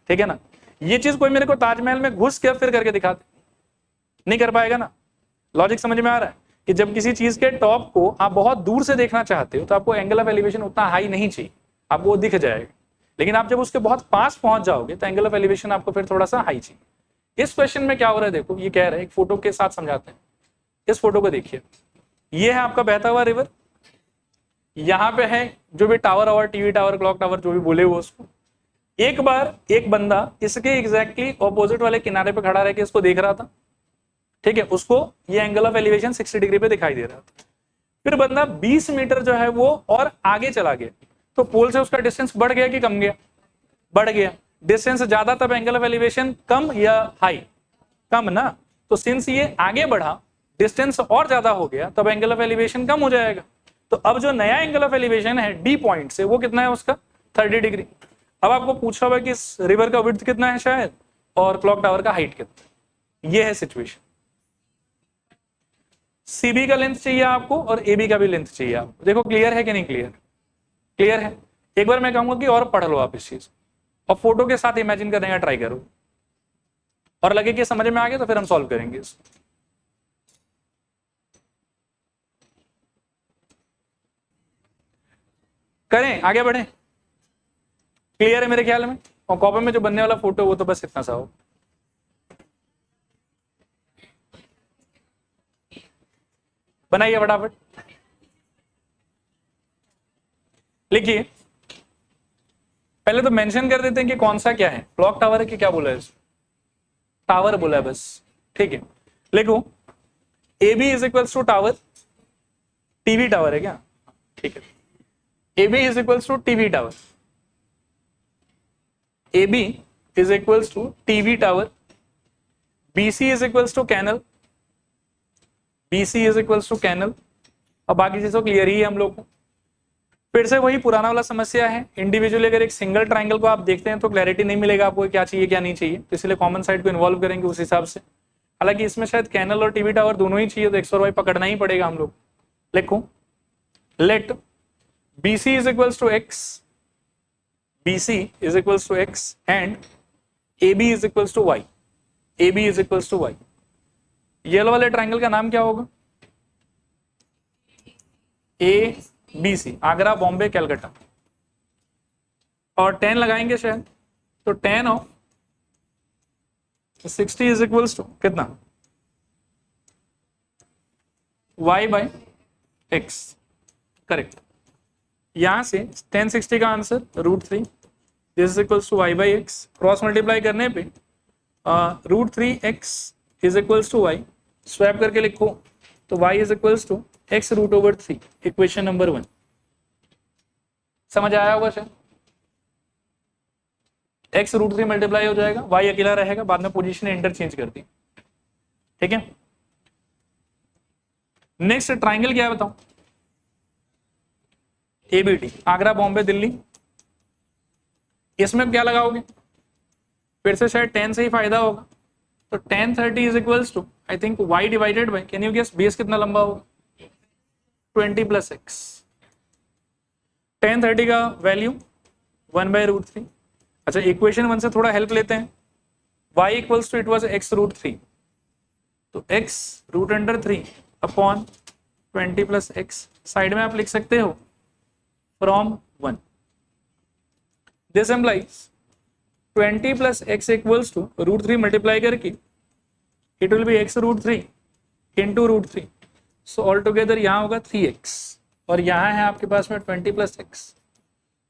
ठीक है ना। ये चीज कोई मेरे को ताजमहल में घुस के फिर करके दिखाते नहीं कर पाएगा ना। लॉजिक समझ में आ रहा है कि जब किसी चीज के टॉप को आप बहुत दूर से देखना चाहते हो तो आपको एंगल ऑफ एलिवेशन उतना हाई नहीं चाहिए, आपको वो दिख जाएगा। लेकिन आप जब उसके बहुत पास पहुंच जाओगे तो एंगल ऑफ एलिवेशन आपको फिर थोड़ा सा हाई चाहिए। इस क्वेश्चन में क्या हो रहा है देखो, ये कह रहा है, एक फोटो के साथ समझाते हैं। इस फोटो को देखिए, ये है आपका बहता हुआ रिवर, यहाँ पे है जो भी टावर और टीवी टावर क्लॉक टावर जो भी बोले वो उसको। एक बार एक बंदा इसके एग्जैक्टली ऑपोजिट वाले किनारे पे खड़ा रह के इसको देख रहा था, ठीक है, उसको ये एंगल ऑफ एलिवेशन 60 डिग्री पे दिखाई दे रहा था। फिर बंदा 20 मीटर जो है वो और आगे चला गया, तो पोल से उसका डिस्टेंस बढ़ गया कि कम गया? बढ़ गया। डिस्टेंस ज्यादा तब एंगल ऑफ एलिवेशन कम या हाई? कम ना। तो सिंस ये आगे बढ़ा, डिस्टेंस और ज्यादा हो गया, तब एंगल ऑफ एलिवेशन कम हो जाएगा। तो अब जो नया एंगल ऑफ एलिवेशन है डी पॉइंट से, वो कितना है उसका? 30 डिग्री। अब आपको पूछा हुआ कि इस रिवर का विड्थ कितना है शायद, और क्लॉक टावर का हाइट कितना। ये है सिचुएशन। सीबी का लेंथ चाहिए आपको और एबी का भी लेंथ चाहिए आपको। देखो क्लियर है कि नहीं क्लियर? क्लियर है। एक बार मैं कहूंगा कि और पढ़ लो आप इस चीज, और फोटो के साथ इमेजिन करने का ट्राई करो, और लगे कि समझ में आ गया तो फिर हम सॉल्व करेंगे इसको। करें, आगे बढ़े। क्लियर है मेरे ख्याल में? और कॉपी में जो बनने वाला फोटो वो तो बस इतना सा हो। बनाइए फटाफट, लिखिए। पहले तो मेंशन कर देते हैं कि कौन सा क्या है, क्लॉक टावर है कि क्या बोला है? टावर बोला है बस, ठीक है। लिखो AB is equals to tower, TV tower है क्या? ठीक है। AB is equals to TV tower, AB is equals to TV tower, BC is equals to canal, BC is equals to canal. अब बाकी चीजों क्लियर ही है हम लोग को। फिर से वही पुराना वाला समस्या है, इंडिविजुअली अगर एक सिंगल ट्राइंगल को आप देखते हैं तो क्लैरिटी नहीं मिलेगा आपको क्या चाहिए क्या नहीं चाहिए, तो इसलिए कॉमन साइड को इन्वॉल्व करेंगे उस हिसाब से। हालांकि इसमें शायद कैनल और टीवी टावर दोनों ही चाहिए, तो एक्स और वाई पकड़ना ही पड़ेगा हम लोग। लिखो let BC is equals to x, BC is equals to x and AB is equals to y, AB is equals to y. Yellow वाले ट्राइंगल का नाम क्या होगा? ABC, आगरा बॉम्बे कैलकाटा। और 10 लगाएंगे शायद, तो 10 ऑफ 60 इज इक्वल्स टू कितना? y by x. करेक्ट। यहां से 10 60 का answer √3, this is equals to y by x. Cross multiply करने पे √3x is equals to y, swap करके लिखो तो y is equals to x √3, equation number 1। समझ आया होगा शायद? x √3 मल्टीप्लाई हो जाएगा, y अकेला रहेगा, बाद में पोजीशन इंटरचेंज कर दी, ठीक है। नेक्स्ट ट्राइंगल क्या है बताओ? ABD, आगरा बॉम्बे दिल्ली। इसमें क्या लगाओगे? फिर से शायद 10 से ही फायदा होगा, तो 10 30 is equals to I think y divided by, can you guess base कितना लंबा होगा? 20 प्लस x। 10 30 का वैल्यू 1/√3। अच्छा, इक्वेशन 1 से थोड़ा हेल्प लेते हैं। y equals to it was x √3, तो x √3 upon 20 plus x। Side में आप लिख सकते हो from 1। This implies 20 plus x equals to √3 multiply करके it will be x √3 into √3। So all together यहाँ होगा 3x, और यहाँ है आपके पास में 20 plus x,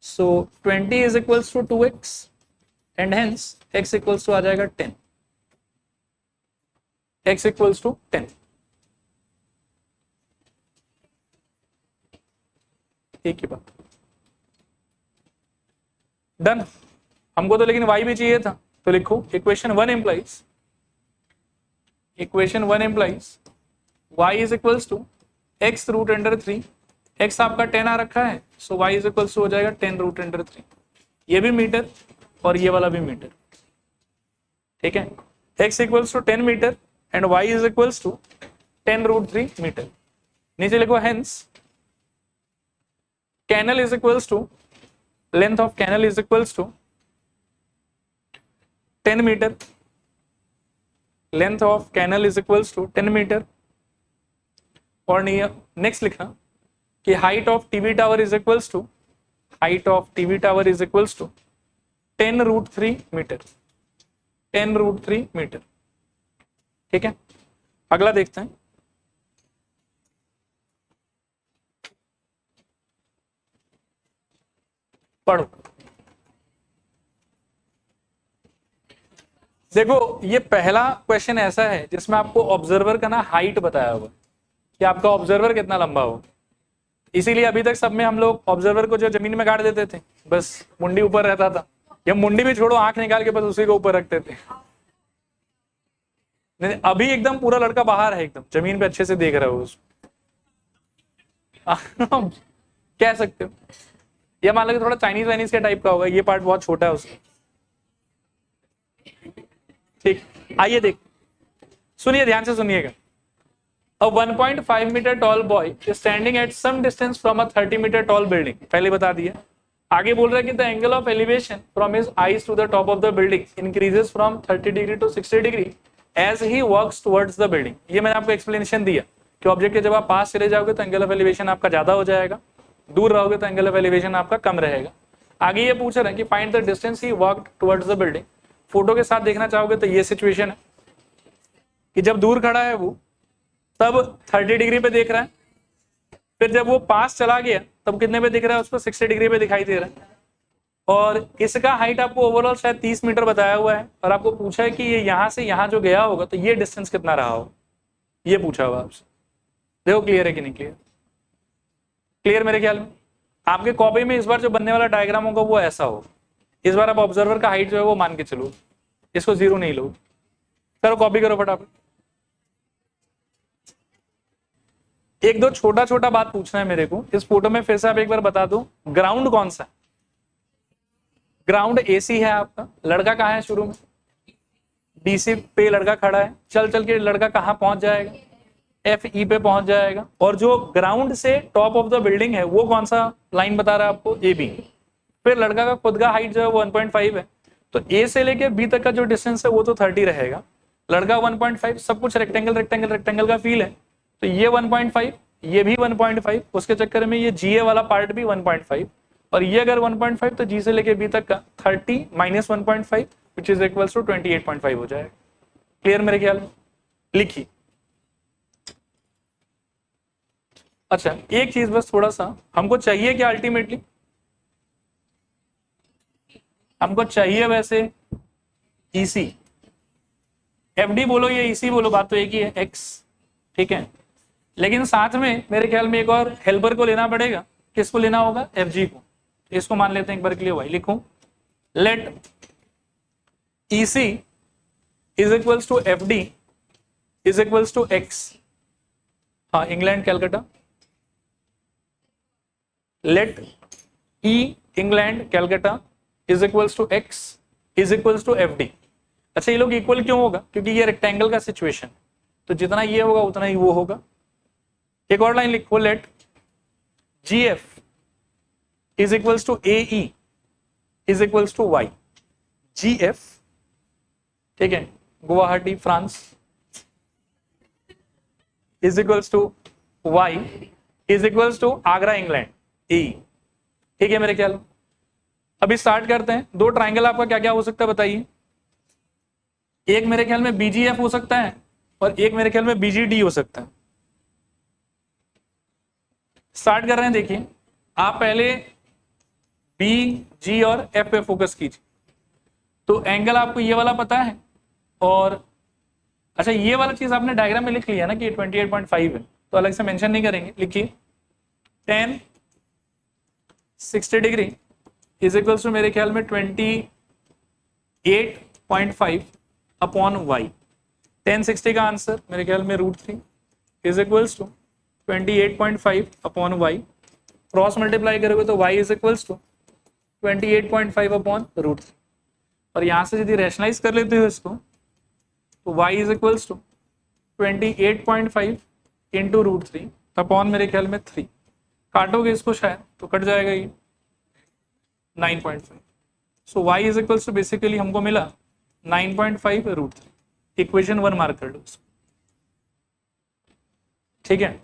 so 20 is equals to 2x and hence x equals to आ जाएगा 10, x इक्वल्स टू 10। एक ही बात, डन। हमको तो लेकिन y भी चाहिए था, तो लिखो equation 1 implies y is equals to x √3। x आपका 10 आ रखा है, so y is equals to हो जाएगा 10 √3। ये भी मीटर और ये वाला भी मीटर, ठीक है। x equals to 10 metre and y is equals to 10 √3 metre. नीचे लिखो hence canal is equals to, length of canal is equals to 10 metre, length of canal is equals to 10 metre. और next लिखना कि height of TV tower is equals to, height of TV tower is equals to 10 √3 metre, 10 √3 metre. ठीक है, अगला देखते हैं। पढ़ो। देखो ये पहला क्वेश्चन ऐसा है जिसमें आपको ऑब्जर्वर का ना हाइट बताया होगा कि आपका ऑब्जर्वर कितना लंबा हो। इसीलिए अभी तक सब में हम लोग ऑब्जर्वर को जो जमीन में गाड़ देते थे, बस मुंडी ऊपर रहता था, या मुंडी भी छोड़ो, आंख निकाल के बस उसी को ऊपर रखते थे। नहीं, अभी एकदम पूरा लड़का बाहर है, एकदम जमीन पे अच्छे से देख रहा हो उसको। कह सकते हो, या मान लो कि थोड़ा चाइनीज वाइनीज के टाइप का होगा, ये पार्ट बहुत छोटा है उसका। ठीक, आइए देख, सुनिए ध्यान से सुनिएगा। A 1.5 meter tall boy is standing at some distance from a 30 meter tall building. पहले बता दिया। आगे बोल रहा है कि the angle of elevation from his eyes to the top of the building increases from 30 degree to 60 degree as he walks towards the building. ये मैंने आपको एक्सप्लेनेशन दिया कि ऑब्जेक्ट के जब आप पास चले जाओगे तो एंगल ऑफ एलिवेशन आपका ज्यादा हो जाएगा, दूर रहोगे तो एंगल ऑफ एलिवेशन आपका कम रहेगा। आगे ये पूछ रहे हैं कि find the distance he walked towards the building. Photo के साथ देखना चाहोगे तो ये सिचुएशन है कि जब दूर खड़ा है वो तब 30 डिग्री पे देख रहा है, फिर जब वो पास चला गया तब कितने पे दिख रहा है उसको, 60 डिग्री पे दिखाई दे रहा है। और इसका हाइट आपको ओवरऑल शायद 30 मीटर बताया हुआ है, और आपको पूछा है कि ये यहाँ से यहाँ जो गया होगा तो ये डिस्टेंस कितना रहा हो, ये पूछा हुआ आपसे। देखो क्लियर है कि नहीं क्लियर? क्लियर मेरे ख्याल में। आपके कॉपी में इस बार जो बनने वाला डायग्राम होगा वो ऐसा हो। इस बार आप ऑब्जर्वर का हाइट जो है वो मान के चलो, इसको 0 नहीं लो। करो कॉपी करो फटाफट। एक दो छोटा छोटा बात पूछना है मेरे को इस फोटो में, फिर से आप एक बार बता दो ग्राउंड कौन सा है? ग्राउंड एसी है आपका। लड़का कहाँ है शुरू में? डीसी पे लड़का खड़ा है। चल चल के लड़का कहाँ पहुंच जाएगा? FE पे पहुंच जाएगा। और जो ग्राउंड से टॉप ऑफ द बिल्डिंग है वो कौन सा लाइन बता रहा है आपको? AB। फिर लड़का का खुद का हाइट जो है वो 1.5 है, तो A से लेके B तक का जो डिस्टेंस है वो तो 30 रहेगा। लड़का 1.5, सब कुछ रेक्टेंगल रेक्टेंगल रेक्टेंगल का फील है, तो ये 1.5, ये भी 1.5, उसके चक्कर में ये GA वाला पार्ट भी 1.5, और ये अगर 1.5 तो G से लेके B तक का 30 minus 1.5 which is equals to 28.5 हो जाएगा। क्लियर मेरे ख्याल में? लिखिए। अच्छा एक चीज बस थोड़ा सा हमको चाहिए क्या अल्टीमेटली? हमको चाहिए वैसे EC। FD बोलो या EC बोलो, बात तो एक ही है, X। ठीक है, लेकिन साथ में मेरे ख्याल में एक और हेल्पर को लेना पड़ेगा। किसको लेना होगा? FG को। इसको मान लेते हैं एक बार के लिए भाई, लिखूं let EC is equals to FD is equals to X। हाँ, England Calcutta. Let E England Calcutta is equals to X is equals to FD। अच्छा ये लोग इक्वल क्यों होगा? क्योंकि ये रेक्टेंगल का सिचुएशन, तो जितना ये होगा उतना ही वो होगा। एक और लाइन लिखो, let GF is equals to AE is equals to Y। GF, ठीक है, Guwahati France, is equals to Y is equals to Agra England, E। ठीक है मेरे ख्याल। अभी स्टार्ट करते हैं। दो ट्राइंगल आपका क्या क्या हो सकता है बताइए? एक मेरे ख्याल में BGF हो सकता है और एक मेरे ख्याल में BGD हो सकता है। स्टार्ट कर रहे हैं। देखिए आप पहले B, G और F पे फोकस कीजिए। तो एंगल आपको ये वाला पता है, और अच्छा ये वाला चीज आपने डायग्राम में लिख लिया ना कि 28.5 है, तो अलग से मेंशन नहीं करेंगे। लिखिए tan 60 degree is equals to मेरे ख्याल में 28.5 अपॉन Y। tan 60 का आंसर मेरे ख्याल में √3 is equals to 28.5 upon Y। Cross multiply करोगे तो Y is equals to 28.5 upon √3, और यहां से यदि रैशनलाइज कर लेते हो इसको तो Y is equals to 28.5 into √3 upon मेरे ख्याल में 3। काटोगे इसको शायद तो कट जाएगा ये 9.5। So Y is equals to basically हमको मिला 9.5 √3। इक्वेशन 1 मार्क कर लो इसको। ठीक है,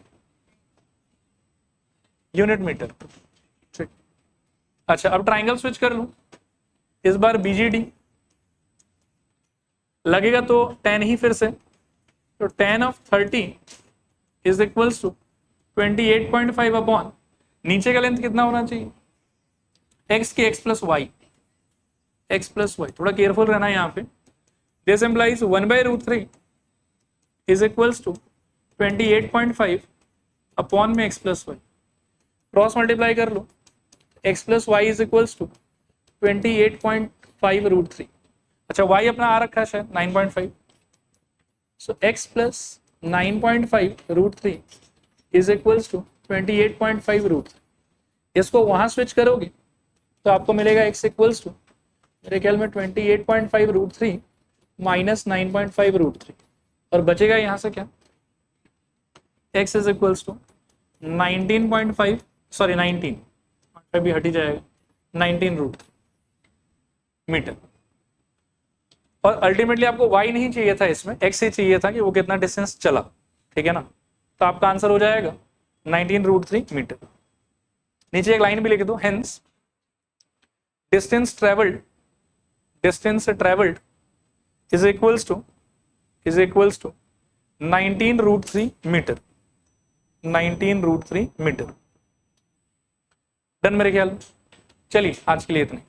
यूनिट मीटर। ठीक, अच्छा अब ट्राइंगल स्विच कर लूं। इस बार BGD लगेगा तो tan ही फिर से तो tan of 30 is equals to 28.5 upon नीचे का लेंथ कितना होना चाहिए, x की x प्लस वाई, थोड़ा केयरफुल रहना है यहाँ पे। This implies 1/√3 is equals to 28.5 upon में x plus y, cross multiply कर लो, x plus y is equals to 28.5√3। अच्छा y अपना आ रखा है शायद 9.5, so x plus 9.5√3 is equals to 28.5√3। इसको वहां स्विच करोगे तो आपको मिलेगा x इक्वल्स टू मेरे ख्याल में 28.5√3 माइनस 9.5√3, और बचेगा यहाँ से क्या, x is equals to 19.5 sorry 19 भी हट ही जाएगा 19√3 मीटर। और अल्टीमेटली आपको y नहीं चाहिए था, इसमें x ही चाहिए था कि वो कितना डिस्टेंस चला, ठीक है ना। तो आपका आंसर हो जाएगा 19√3 मीटर। नीचे एक लाइन भी लिख दो, hence distance travelled is equals to 19√3 metre, 19√3 metre. Done मेरे ख्याल में। चलिए आज के लिए इतना।